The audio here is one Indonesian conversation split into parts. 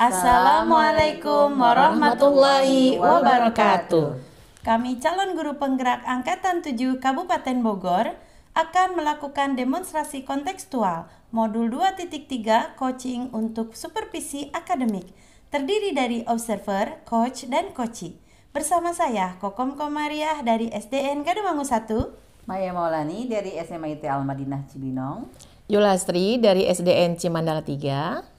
Assalamualaikum warahmatullahi wabarakatuh. Kami calon guru penggerak Angkatan 7 Kabupaten Bogor akan melakukan demonstrasi kontekstual Modul 2.3 Coaching untuk Supervisi Akademik. Terdiri dari observer, coach, dan coachee. Bersama saya, Kokom Komariah dari SDN Gademangu 1, Maya Maulani dari SMA IT Al-Madinah Cibinong, Yulastri dari SDN Cimandala 3,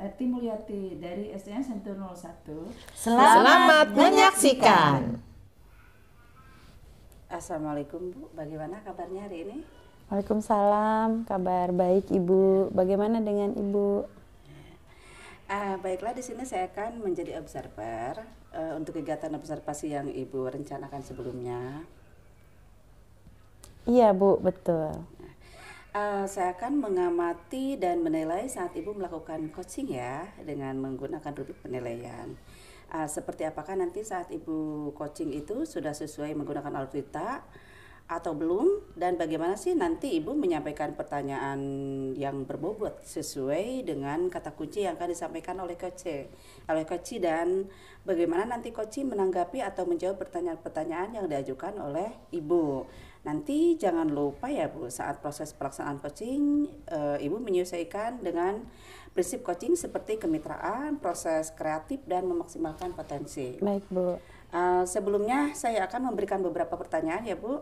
Lati Mulyati dari SDN Sentul 01. Selamat menyaksikan. Assalamualaikum Bu, bagaimana kabarnya hari ini? Waalaikumsalam, kabar baik Ibu. Bagaimana dengan Ibu? Baiklah, di sini saya akan menjadi observer untuk kegiatan observasi yang Ibu rencanakan sebelumnya. Iya Bu, betul. Saya akan mengamati dan menilai saat Ibu melakukan coaching ya, dengan menggunakan rubrik penilaian. Seperti apakah nanti saat Ibu coaching itu sudah sesuai menggunakan algoritma atau belum, dan bagaimana sih nanti Ibu menyampaikan pertanyaan yang berbobot sesuai dengan kata kunci yang akan disampaikan oleh coach, dan bagaimana nanti coach menanggapi atau menjawab pertanyaan-pertanyaan yang diajukan oleh Ibu. Nanti jangan lupa ya Bu, saat proses pelaksanaan coaching Ibu menyesuaikan dengan prinsip coaching seperti kemitraan, proses kreatif, dan memaksimalkan potensi. Baik Bu. Sebelumnya saya akan memberikan beberapa pertanyaan ya Bu.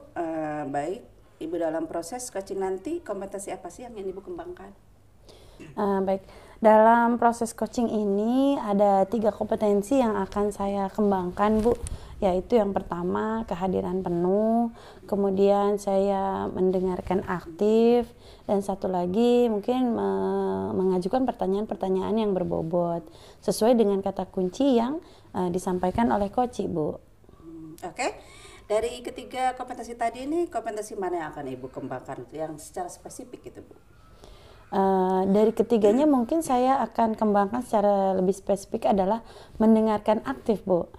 Baik Ibu, dalam proses coaching nanti kompetensi apa sih yang ingin Ibu kembangkan? Baik, dalam proses coaching ini ada 3 kompetensi yang akan saya kembangkan Bu, yaitu yang pertama kehadiran penuh, kemudian saya mendengarkan aktif, dan satu lagi mungkin mengajukan pertanyaan-pertanyaan yang berbobot sesuai dengan kata kunci yang disampaikan oleh coach Bu. Oke. Dari ketiga kompetensi tadi ini, kompetensi mana yang akan Ibu kembangkan yang secara spesifik itu Bu? Dari ketiganya mungkin saya akan kembangkan secara lebih spesifik adalah mendengarkan aktif Bu.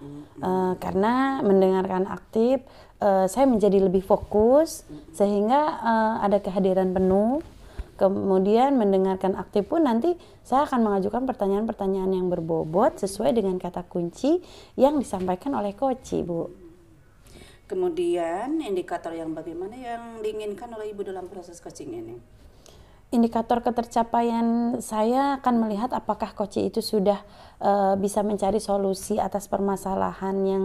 Karena mendengarkan aktif saya menjadi lebih fokus sehingga ada kehadiran penuh. Kemudian mendengarkan aktif pun nanti saya akan mengajukan pertanyaan-pertanyaan yang berbobot sesuai dengan kata kunci yang disampaikan oleh coach Bu. Kemudian indikator yang bagaimana yang diinginkan oleh Ibu dalam proses coaching ini? Indikator ketercapaian saya akan melihat apakah coach itu sudah bisa mencari solusi atas permasalahan yang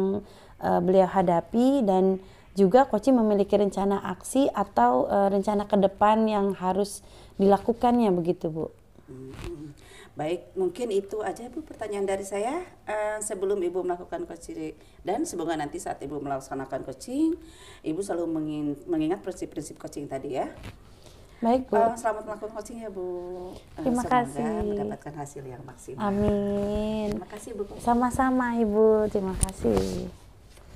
beliau hadapi, dan juga coach memiliki rencana aksi atau rencana ke depan yang harus dilakukannya begitu Bu. Baik, mungkin itu aja Bu pertanyaan dari saya sebelum Ibu melakukan coaching, dan semoga nanti saat Ibu melaksanakan coaching Ibu selalu mengingat prinsip-prinsip coaching tadi ya. Baik Bu. Selamat melakukan coaching ya Bu. Terima kasih. Semoga mendapatkan hasil yang maksimal. Amin. Terima kasih Bu. Sama-sama Ibu, terima kasih.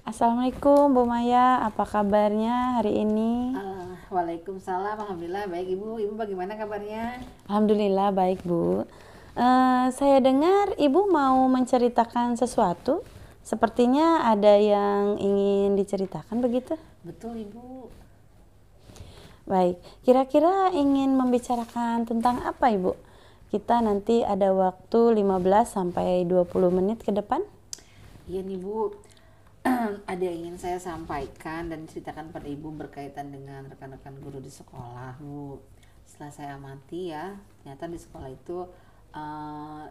Assalamualaikum Bu Maya, apa kabarnya hari ini? Waalaikumsalam, alhamdulillah baik Ibu. Ibu bagaimana kabarnya? Alhamdulillah baik Bu. Saya dengar Ibu mau menceritakan sesuatu. Sepertinya ada yang ingin diceritakan begitu? Betul Ibu. Baik, kira-kira ingin membicarakan tentang apa Ibu? Kita nanti ada waktu 15 sampai 20 menit ke depan. Iya nih Bu, ada yang ingin saya sampaikan dan ceritakan pada Ibu berkaitan dengan rekan-rekan guru di sekolah Bu. Setelah saya amati ya, ternyata di sekolah itu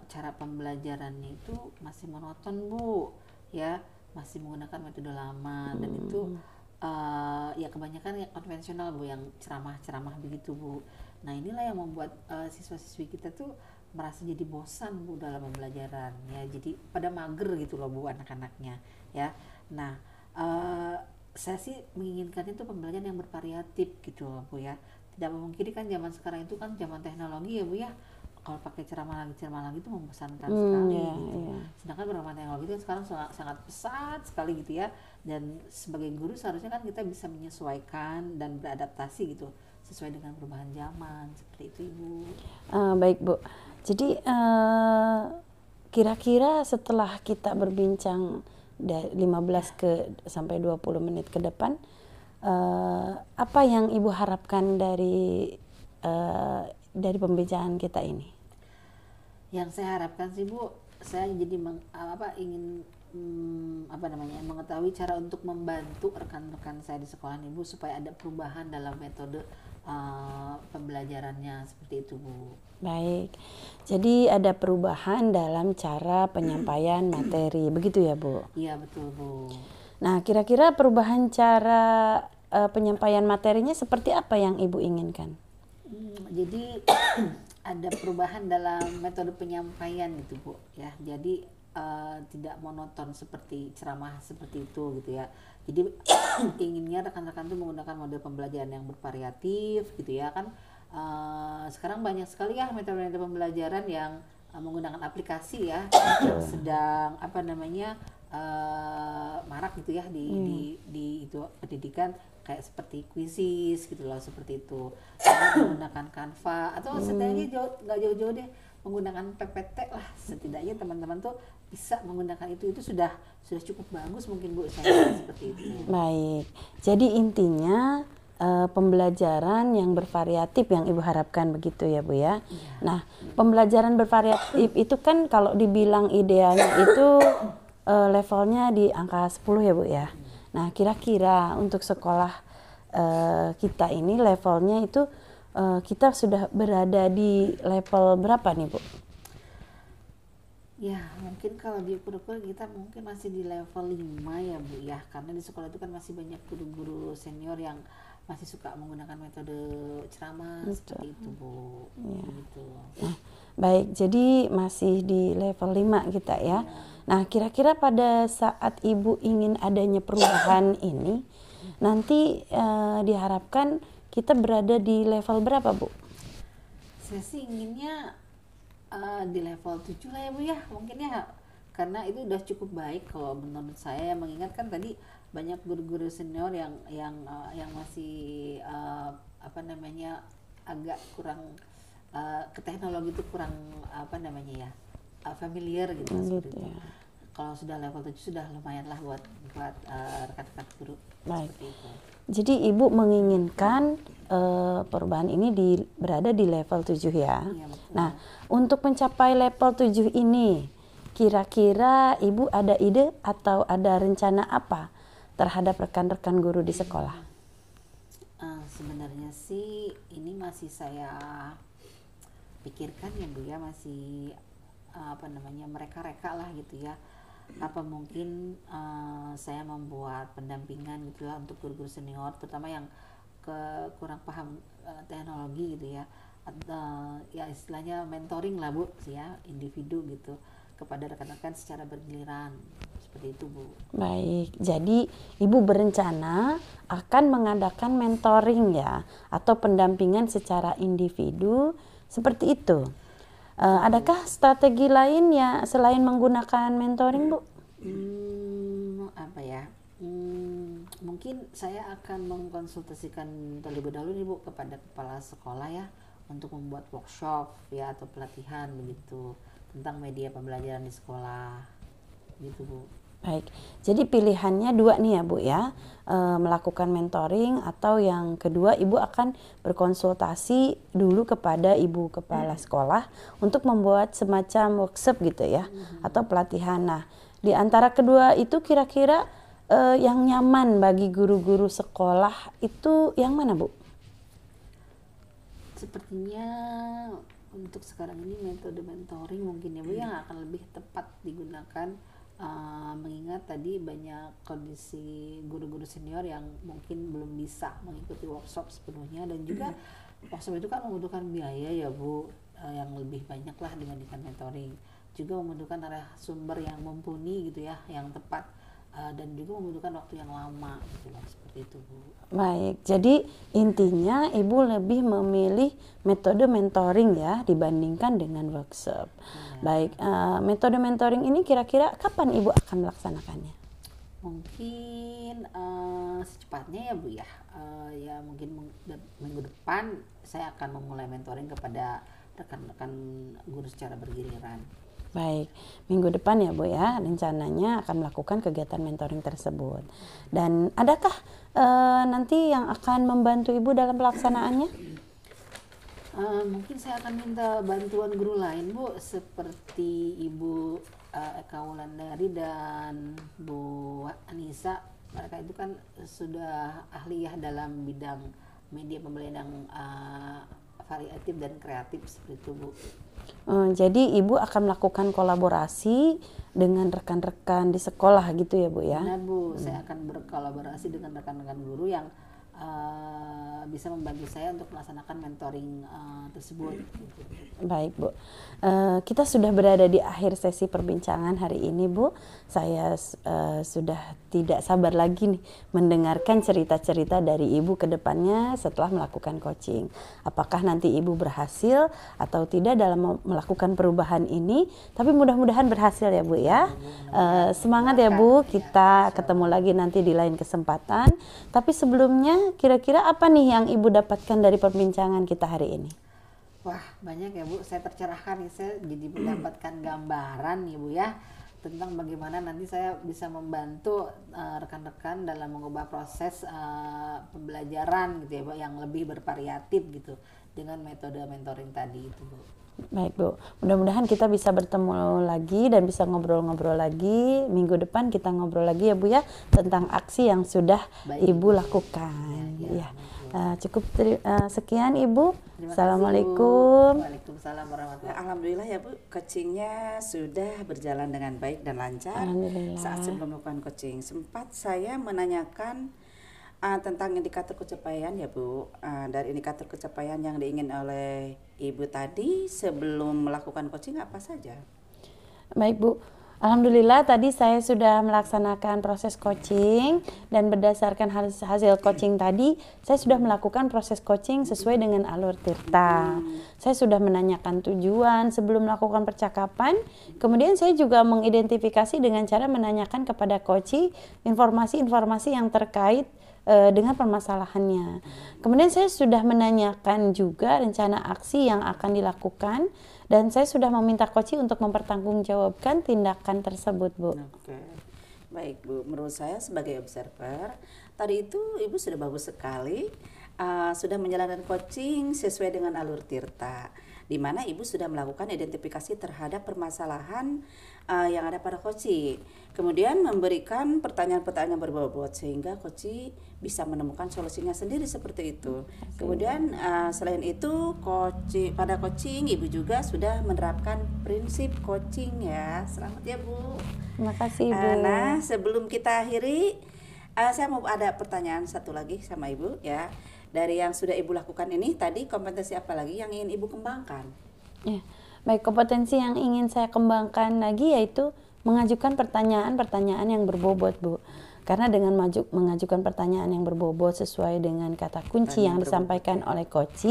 cara pembelajarannya itu masih monoton Bu, ya masih menggunakan metode lama, dan itu ya kebanyakan ya konvensional Bu, yang ceramah-ceramah begitu Bu. Nah inilah yang membuat siswa-siswi kita tuh merasa jadi bosan Bu dalam pembelajaran ya, jadi pada mager gitu loh Bu anak-anaknya ya. Nah saya sih menginginkan itu pembelajaran yang bervariatif gitu loh Bu ya. Tidak memungkiri kan zaman sekarang itu kan zaman teknologi ya Bu ya, kalau pakai ceramah lagi itu membosankan sekali gitu. Sedangkan perkembangan teknologi itu sekarang sangat pesat sekali gitu ya, dan sebagai guru seharusnya kan kita bisa menyesuaikan dan beradaptasi gitu sesuai dengan perubahan zaman, seperti itu Ibu. Baik Bu, jadi kira-kira setelah kita berbincang 15 sampai 20 menit ke depan, apa yang Ibu harapkan dari pembicaraan kita ini? Yang saya harapkan sih Bu, saya jadi ingin mengetahui cara untuk membantu rekan-rekan saya di sekolah Ibu supaya ada perubahan dalam metode pembelajarannya seperti itu, Bu. Baik, jadi ada perubahan dalam cara penyampaian materi, begitu ya Bu? Iya betul, Bu. Nah, kira-kira perubahan cara penyampaian materinya seperti apa yang Ibu inginkan? Jadi ada perubahan dalam metode penyampaian gitu, Bu. Ya, jadi tidak monoton seperti ceramah seperti itu gitu ya. Jadi inginnya rekan-rekan tuh menggunakan model pembelajaran yang bervariatif gitu ya kan. Sekarang banyak sekali ya metode-metode pembelajaran yang menggunakan aplikasi ya, yang sedang marak gitu ya di itu pendidikan, kayak seperti quizzes gitu loh, seperti itu. Menggunakan Canva atau setidaknya nggak jauh-jauh deh menggunakan PPT lah, setidaknya teman-teman tuh bisa menggunakan itu sudah cukup bagus mungkin Bu, saya seperti itu. Baik, jadi intinya pembelajaran yang bervariatif yang Ibu harapkan begitu ya Bu ya. Nah, pembelajaran bervariatif itu kan kalau dibilang idealnya itu levelnya di angka 10 ya Bu ya. Nah, kira-kira untuk sekolah kita ini levelnya itu kita sudah berada di level berapa nih Bu? Ya, mungkin kalau di ukur-ukur kita mungkin masih di level 5 ya Bu ya. Karena di sekolah itu kan masih banyak guru-guru senior yang masih suka menggunakan metode ceramah seperti itu Bu. Ya. Gitu. Nah, baik, jadi masih di level 5 kita ya. Nah, kira-kira pada saat Ibu ingin adanya perubahan ini, nanti diharapkan kita berada di level berapa Bu? Saya sih inginnya di level 7 lah ya Bu ya, mungkin ya, karena itu udah cukup baik kalau menurut saya, mengingatkan tadi banyak guru-guru senior yang masih agak kurang ke teknologi itu kurang familiar gitu seperti itu. Kalau sudah level 7 sudah lumayan lah buat rekan-rekan guru. Baik. Seperti itu. Jadi Ibu menginginkan perubahan ini berada di level 7 ya. Iya, betul. Nah, untuk mencapai level 7 ini, kira-kira Ibu ada ide atau ada rencana apa terhadap rekan-rekan guru di sekolah? Sebenarnya sih ini masih saya pikirkan ya Bu ya, masih mereka-reka lah gitu ya. Apa mungkin saya membuat pendampingan gitu lah untuk guru-guru senior, terutama yang kurang paham teknologi gitu ya, ya istilahnya mentoring lah Bu ya, individu gitu kepada rekan-rekan secara bergiliran seperti itu Bu. Baik, jadi Ibu berencana akan mengadakan mentoring ya atau pendampingan secara individu seperti itu. Adakah strategi lain ya selain menggunakan mentoring Bu? Mungkin saya akan mengkonsultasikan terlebih dahulu nih Bu kepada kepala sekolah ya untuk membuat workshop ya atau pelatihan begitu tentang media pembelajaran di sekolah gitu Bu. Baik, jadi pilihannya dua nih ya Bu ya, melakukan mentoring atau yang kedua Ibu akan berkonsultasi dulu kepada Ibu kepala sekolah untuk membuat semacam workshop gitu ya, atau pelatihan. Nah, di antara kedua itu kira-kira yang nyaman bagi guru-guru sekolah itu yang mana Bu? Sepertinya untuk sekarang ini metode mentoring mungkin ya Bu yang akan lebih tepat digunakan. Mengingat tadi banyak kondisi guru-guru senior yang mungkin belum bisa mengikuti workshop sepenuhnya, dan juga workshop itu kan membutuhkan biaya ya Bu, yang lebih banyak lah dibandingkan mentoring, juga membutuhkan sumber yang mumpuni gitu ya, yang tepat, dan juga membutuhkan waktu yang lama gitu loh, seperti itu Bu. Baik, jadi intinya Ibu lebih memilih metode mentoring ya dibandingkan dengan workshop. Baik, metode mentoring ini kira-kira kapan Ibu akan melaksanakannya? Mungkin secepatnya ya Bu ya, ya mungkin minggu depan saya akan memulai mentoring kepada rekan-rekan guru secara bergiliran. Baik, minggu depan ya Bu ya, rencananya akan melakukan kegiatan mentoring tersebut. Dan adakah nanti yang akan membantu Ibu dalam pelaksanaannya? Mungkin saya akan minta bantuan guru lain, Bu, seperti Ibu Eka Wulandari dan Bu Anissa. Mereka itu kan sudah ahli ya dalam bidang media pembelajaran variatif dan kreatif seperti itu, Bu. Jadi Ibu akan melakukan kolaborasi dengan rekan-rekan di sekolah gitu ya Bu ya? Benar, Bu, saya akan berkolaborasi dengan rekan-rekan guru yang bisa membantu saya untuk melaksanakan mentoring tersebut. Gitu. Baik Bu, kita sudah berada di akhir sesi perbincangan hari ini Bu. Saya sudah tidak sabar lagi nih mendengarkan cerita-cerita dari Ibu ke depannya setelah melakukan coaching. Apakah nanti Ibu berhasil atau tidak dalam melakukan perubahan ini, tapi mudah-mudahan berhasil ya Bu ya. Semangat ya Bu, kita ketemu lagi nanti di lain kesempatan. Tapi sebelumnya kira-kira apa nih yang Ibu dapatkan dari perbincangan kita hari ini? Wah, banyak ya Bu, saya tercerahkan nih, saya jadi mendapatkan gambaran ya Bu ya tentang bagaimana nanti saya bisa membantu rekan-rekan dalam mengubah proses pembelajaran gitu ya Bu, yang lebih bervariatif gitu dengan metode mentoring tadi itu Bu. Baik Bu, mudah-mudahan kita bisa bertemu lagi dan bisa ngobrol-ngobrol lagi. Minggu depan kita ngobrol lagi ya Bu ya tentang aksi yang sudah Ibu lakukan. Ya. Cukup sekian Ibu. Assalamualaikum. Waalaikumsalam warahmatullahi wabarakatuh. Alhamdulillah ya Bu, coachingnya sudah berjalan dengan baik dan lancar. Saat sebelum melakukan coaching sempat saya menanyakan tentang indikator pencapaian ya Bu. Dari indikator pencapaian yang diingin oleh Ibu tadi sebelum melakukan coaching apa saja? Baik Bu, alhamdulillah tadi saya sudah melaksanakan proses coaching dan berdasarkan hasil coaching tadi saya sudah melakukan proses coaching sesuai dengan alur Tirta. Saya sudah menanyakan tujuan sebelum melakukan percakapan. Kemudian saya juga mengidentifikasi dengan cara menanyakan kepada coach informasi-informasi yang terkait dengan permasalahannya. Kemudian saya sudah menanyakan juga rencana aksi yang akan dilakukan dan saya sudah meminta coach untuk mempertanggungjawabkan tindakan tersebut, Bu. Oke. Baik Bu, menurut saya sebagai observer tadi itu Ibu sudah bagus sekali, sudah menjalankan coaching sesuai dengan alur Tirta, di mana Ibu sudah melakukan identifikasi terhadap permasalahan yang ada pada coaching. Kemudian memberikan pertanyaan-pertanyaan berbobot sehingga coach bisa menemukan solusinya sendiri seperti itu. Kemudian selain itu pada coaching Ibu juga sudah menerapkan prinsip coaching ya. Selamat ya Bu. Terima kasih Bu. Nah sebelum kita akhiri, saya mau ada pertanyaan satu lagi sama Ibu ya. Dari yang sudah Ibu lakukan ini tadi kompetensi apa lagi yang ingin Ibu kembangkan? Ya, baik, kompetensi yang ingin saya kembangkan lagi yaitu mengajukan pertanyaan-pertanyaan yang berbobot Bu. Karena dengan mengajukan pertanyaan yang berbobot sesuai dengan kata kunci yang disampaikan oleh coach,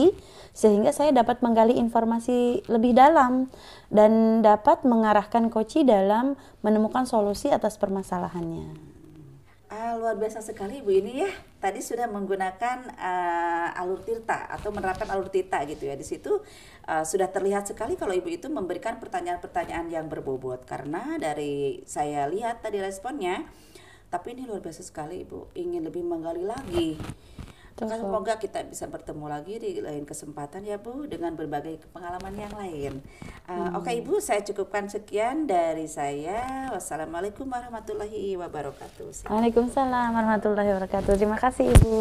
sehingga saya dapat menggali informasi lebih dalam dan dapat mengarahkan coach dalam menemukan solusi atas permasalahannya. Luar biasa sekali Ibu ini ya. Tadi sudah menggunakan alur Tirta atau menerapkan alur Tirta gitu ya. Di situ sudah terlihat sekali kalau Ibu itu memberikan pertanyaan-pertanyaan yang berbobot. Karena dari saya lihat tadi responnya, tapi ini luar biasa sekali Ibu, ingin lebih menggali lagi. Semoga kita bisa bertemu lagi di lain kesempatan ya Bu dengan berbagai pengalaman yang lain. Oke Ibu, saya cukupkan sekian dari saya. Wassalamualaikum warahmatullahi wabarakatuh. Waalaikumsalam warahmatullahi wabarakatuh. Terima kasih Ibu.